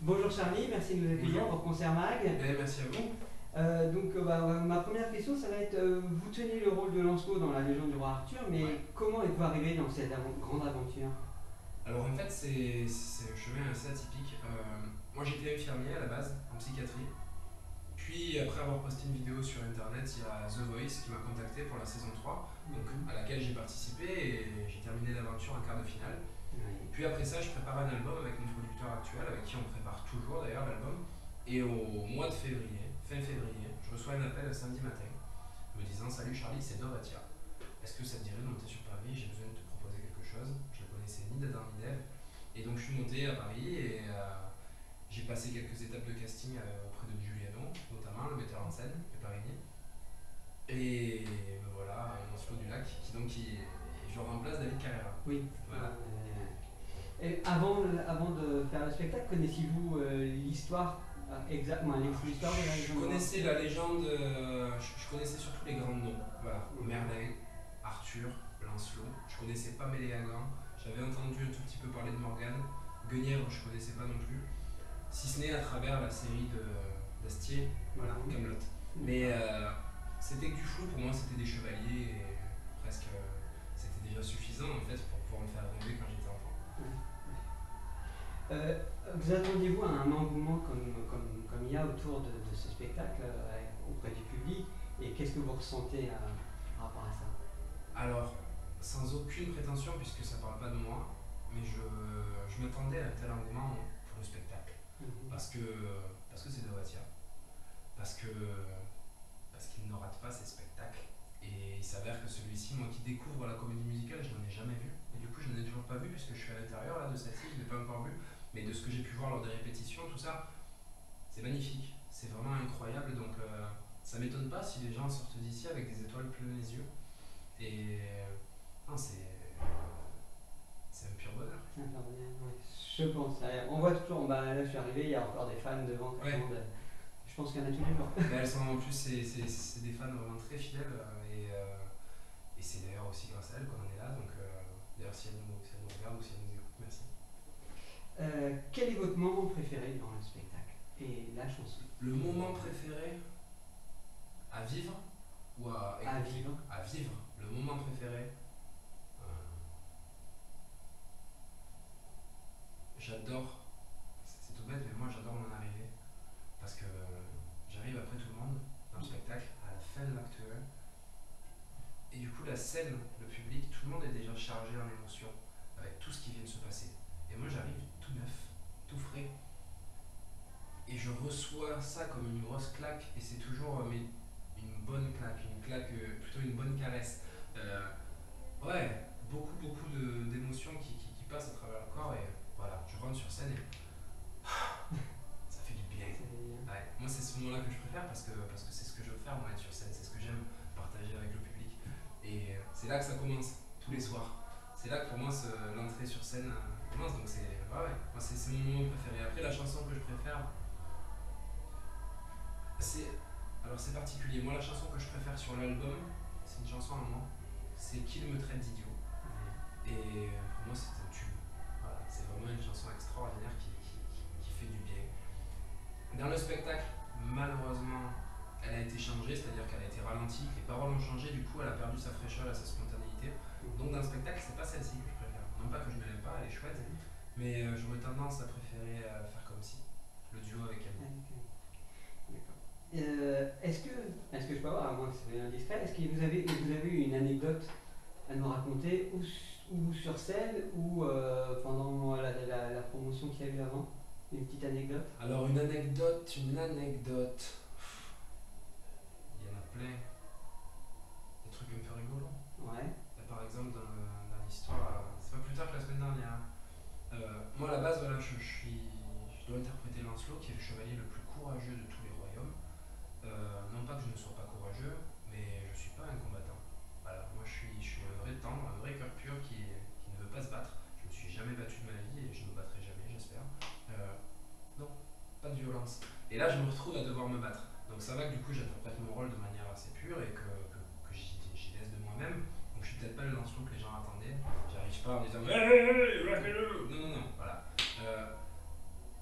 Bonjour Charlie, merci de nous accueillir Bonjour. pour Concert Mag. Merci à vous. Ma première question, ça va être, vous tenez le rôle de Lancelot dans la légende du roi Arthur, Ouais. mais comment êtes-vous arrivé dans cette grande aventure? Alors en fait, c'est un chemin assez atypique. Moi j'étais infirmier à la base, en psychiatrie. Puis après avoir posté une vidéo sur internet, il y a The Voice qui m'a contacté pour la saison 3, donc à laquelle j'ai participé et j'ai terminé l'aventure en quart de finale. Oui. Puis après ça, je prépare un album avec mon producteur actuel, avec qui on prépare toujours d'ailleurs l'album. Et au mois de février, fin février, je reçois un appel le samedi matin me disant: Salut Charlie, c'est Dovatia. Est-ce que ça te dirait de monter sur Paris? J'ai besoin de te proposer quelque chose. Je ne connaissais ni d'Adam ni d'Ève. Et donc je suis monté à Paris et j'ai passé quelques étapes de casting auprès de Giuliano, notamment le metteur en scène, et Parini. Et me voilà, Lancelot du Lac, je remplace David Carrera. Oui. Voilà. Et avant de faire le spectacle, connaissiez-vous l'histoire exactement l'histoire de la Je légende du roi connaissais Arthur? la légende, je connaissais surtout les grands noms. Voilà, Merlin, Arthur, Lancelot. Je connaissais pas Méléagant. J'avais entendu un tout petit peu parler de Morgane. Guenièvre, je connaissais pas non plus. Si ce n'est à travers la série d'Astier, voilà, Camelot. Mais c'était que du flou, pour moi c'était des chevaliers et presque c'était déjà suffisant en fait pour pouvoir me faire rêver quand j'étais enfant. Vous attendiez-vous à un engouement comme il y a autour de ce spectacle auprès du public, et qu'est-ce que vous ressentez par rapport à ça? Alors, sans aucune prétention puisque ça parle pas de moi, mais je m'attendais à un tel engouement pour le spectacle. Parce que c'est Dovatia. Parce que parce qu'il ne rate pas ses spectacles. Et il s'avère que celui-ci, moi qui découvre la comédie musicale, je n'en ai jamais vu. Et du coup, je n'en ai toujours pas vu puisque je suis à l'intérieur là, de celle-ci, je ne l'ai pas encore vu. Mais de ce que j'ai pu voir lors des répétitions, tout ça, c'est magnifique. C'est vraiment incroyable. Donc, ça m'étonne pas si les gens sortent d'ici avec des étoiles plein les yeux. Et non, c'est un pur bonheur. C'est intervenir, ouais. Je pense. On voit toujours, là je suis arrivé, il y a encore des fans devant qui Ouais. attendent. Je pense qu'il y en a tous les jours. Mais elles sont en plus, c'est des fans vraiment très fidèles. Et c'est d'ailleurs aussi grâce à elles qu'on en est là. Donc, d'ailleurs, si elles nous regardent ou si elles nous écoutent, merci. Quel est votre moment préféré dans le spectacle et la chanson? Le moment préféré à vivre ou à écouter? À vivre. À vivre. Le moment préféré. J'adore. C'est tout bête, mais moi j'adore mon arrivée. Parce que j'arrive après tout le monde dans le spectacle, à la fin de l'acte 1. Et du coup, la scène, le public, tout le monde est déjà chargé en émotion avec tout ce qui vient de se passer. Et moi j'arrive tout neuf, tout frais. Et je reçois ça comme une grosse claque. Et c'est toujours une bonne claque, plutôt une bonne caresse. Ouais, beaucoup d'émotions qui passent à travers le corps. Et voilà, je rentre sur scène et ça fait du bien. Ouais. Moi, c'est ce moment-là que je préfère parce que c'est ce que je veux faire, moi, être sur scène. C'est ce que j'aime partager avec le public. Et c'est là que ça commence, tous les soirs. C'est là que pour moi, l'entrée sur scène commence. Donc, ouais, moi, c'est mon moment préféré. Après, la chanson que je préfère, c'est particulier. Moi, la chanson que je préfère sur l'album, c'est une chanson à moi. C'est Qu'il me traite d'idiot. Et pour moi, c'est un tube. Voilà, c'est vraiment une chanson extraordinaire qui fait du bien. Dans le spectacle, malheureusement, elle a été changée, c'est-à-dire qu'elle a été ralentie, que les paroles ont changé, du coup elle a perdu sa fraîcheur et sa spontanéité. Donc dans le spectacle, c'est pas celle-ci que je préfère. Non pas que je ne l'aime pas, elle est chouette, mais j'aurais tendance à préférer faire comme si, le duo avec elle. D'accord. Est-ce que je peux avoir, à moins que c'est indiscret, est-ce que vous avez eu une anecdote à nous raconter, ou sur scène, ou pendant la promotion qu'il y a eu avant? Une petite anecdote? Alors une anecdote. Il y en a plein. Des trucs un peu rigolos. Ouais. Par exemple, dans l'histoire, c'est pas plus tard que la semaine dernière. Moi, à la base, voilà, je dois interpréter Lancelot, qui est le chevalier le plus courageux de tous les royaumes. Non pas que je ne sois pas courageux, mais je suis pas un combattant. Voilà, moi je suis un vrai tendre, un vrai cœur pur qui ne veut pas se battre. Je me suis jamais battu de ma vie et je ne me battrai jamais, j'espère. Non, pas de violence. Et là, je me retrouve à devoir me battre. Donc ça va que du coup, j'interprète mon rôle de manière assez pure et que j'y laisse de moi-même. Donc je suis peut-être pas le Lancelot que les gens attendaient. J'arrive pas en disant hey, non, voilà.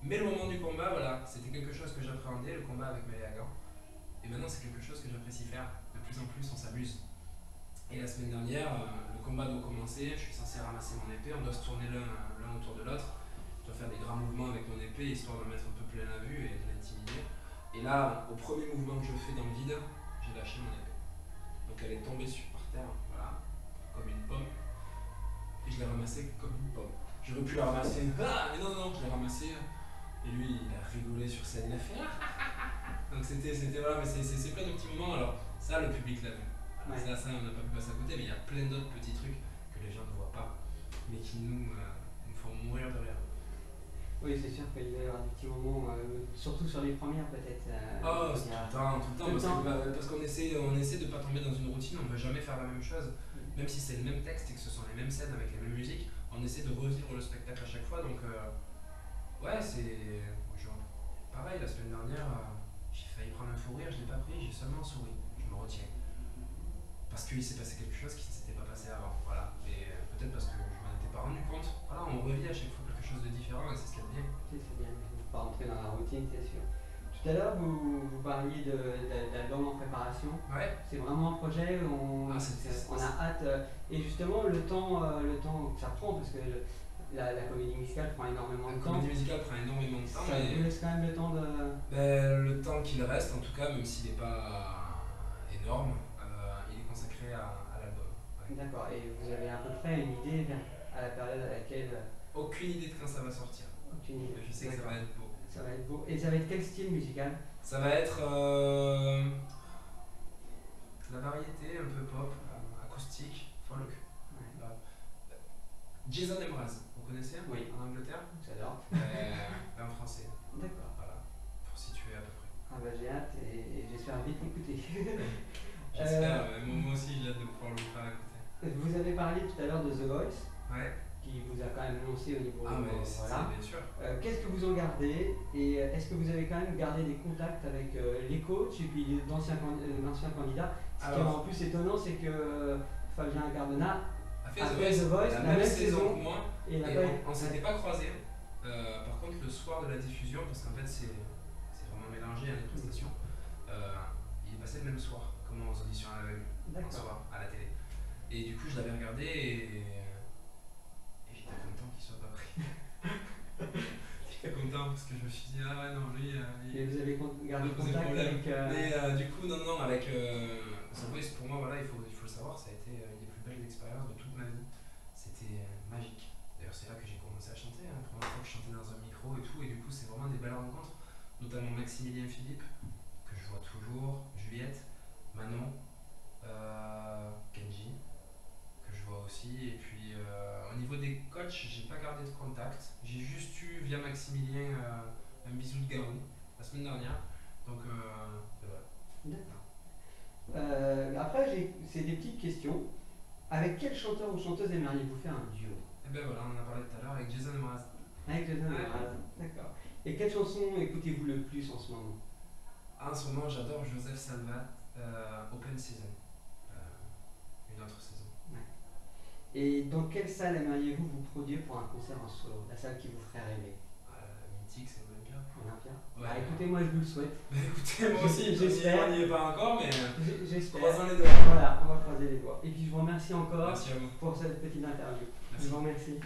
Mais le moment du combat, voilà, c'était quelque chose que j'appréhendais, le combat avec Maël Hagan. Et maintenant, c'est quelque chose que j'apprécie faire. De plus en plus, on s'amuse. Et la semaine dernière, le combat doit commencer, je suis censé ramasser mon épée, on doit se tourner l'un autour de l'autre. Je dois faire des grands mouvements avec mon épée, histoire de mettre un peu plein la vue et de l'intimider. Et là, au premier mouvement que je fais dans le vide, j'ai lâché mon épée. Donc elle est tombée par terre, voilà, comme une pomme. Et je l'ai ramassée comme une pomme. J'aurais pu la ramasser, ah, mais non, je l'ai ramassée. Et lui, il a rigolé sur scène, il a fait ah. Donc c'était voilà, mais c'est plein de petits moments. Alors ça, le public l'a vu. Ouais. Ça, on n'a pas pu passer à côté, mais il y a plein d'autres petits trucs que les gens ne voient pas, mais qui nous font mourir de rire. Oui, c'est sûr qu'il va y avoir des petits moments, surtout sur les premières peut-être. Oh, c'est tout le temps, parce qu'on essaie de ne pas tomber dans une routine, on ne veut jamais faire la même chose. Même si c'est le même texte et que ce sont les mêmes scènes avec les mêmes musiques, on essaie de revivre le spectacle à chaque fois. Donc, ouais, c'est. Pareil, la semaine dernière, j'ai failli prendre un fou rire, je ne l'ai pas pris, j'ai seulement souri. Je me retiens. Parce qu'il s'est passé quelque chose qui ne s'était pas passé avant. Voilà. Et peut-être parce que je m'en étais pas rendu compte. Voilà, on revit à chaque fois quelque chose de différent et c'est ce qu'il y a de bien. C'est bien, il ne faut pas rentrer dans la routine, c'est sûr. Tout à l'heure, vous parliez d'album en préparation. Ouais. C'est vraiment un projet où on a hâte. Et justement, le temps que ça prend, parce que la comédie musicale prend énormément de temps. La comédie musicale prend énormément de temps. Ça vous laisse quand même le temps de. Le temps qu'il reste, en tout cas, même s'il n'est pas énorme, il est consacré à l'album. Ouais. D'accord. Et vous avez à peu près une idée à la période à laquelle. Aucune idée de quand ça va sortir. Aucune idée. Je sais que ça va être beau. Ça va être beau. Et ça va être quel style musical? Ça va être la variété, un peu pop, acoustique, folk. Ouais. Jason Mraz, vous connaissez? Oui. En Angleterre? J'adore. En français. D'accord. Voilà, pour situer à peu près. Ah bah j'ai hâte et j'espère vite l'écouter. J'espère, moi aussi j'ai hâte de pouvoir le faire écouter. Vous avez parlé tout à l'heure de The Voice. Ouais. Qui vous a quand même lancé au niveau. Ah, mais c'est voilà. Bien sûr. Qu'est-ce que vous en gardez et est-ce que vous avez quand même gardé des contacts avec les coachs et puis d'anciens candidats? Ce qui est en plus étonnant, c'est que Fabien Cardona a fait The Voice la même saison que moi et on s'était pas croisés. Par contre, le soir de la diffusion, parce qu'en fait c'est vraiment mélangé à les prestations, il est passé le même soir, comme aux auditions à l'aveugle, un soir à la télé. Et du coup, je l'avais regardé et j'étais content qu'il soit pas pris. J'étais content parce que je me suis dit, ah ouais, non, lui. Et vous avez gardé contact avec. Mais du coup, non, avec The Voice, pour moi, voilà, il faut le savoir, ça a été une des plus belles expériences de toute ma vie. C'était magique. D'ailleurs, c'est là que j'ai commencé à chanter, la première fois que je chantais dans un micro et tout, et du coup, c'est vraiment des belles rencontres, notamment Maximilien Philippe, que je vois toujours, Juliette, Manon, Kenji, que je vois aussi, et puis au niveau des coachs, j'ai pas gardé de contact, j'ai juste eu via Maximilien un bisou de Garou la semaine dernière, donc voilà. D'accord. Après, c'est des petites questions. Avec quel chanteur ou chanteuse aimeriez-vous faire un duo? Et ben voilà, on en a parlé tout à l'heure avec Jason Mraz. Avec Jason Mraz, d'accord. Et quelle chanson écoutez-vous le plus en ce moment? En ce moment, j'adore Joseph Salvat, Open Season, une autre saison. Ouais. Et dans quelle salle aimeriez-vous vous produire pour un concert en solo? La salle qui vous ferait rêver? Mythique, c'est Olympia. Olympia. Ouais. Bah, écoutez, moi je vous le souhaite. Bah, écoutez, moi aussi, j'espère. On n'y est pas encore, mais j'espère. Croisons les doigts. Voilà, on va croiser les doigts. Et puis je vous remercie encore pour cette petite interview. Merci. Je vous remercie.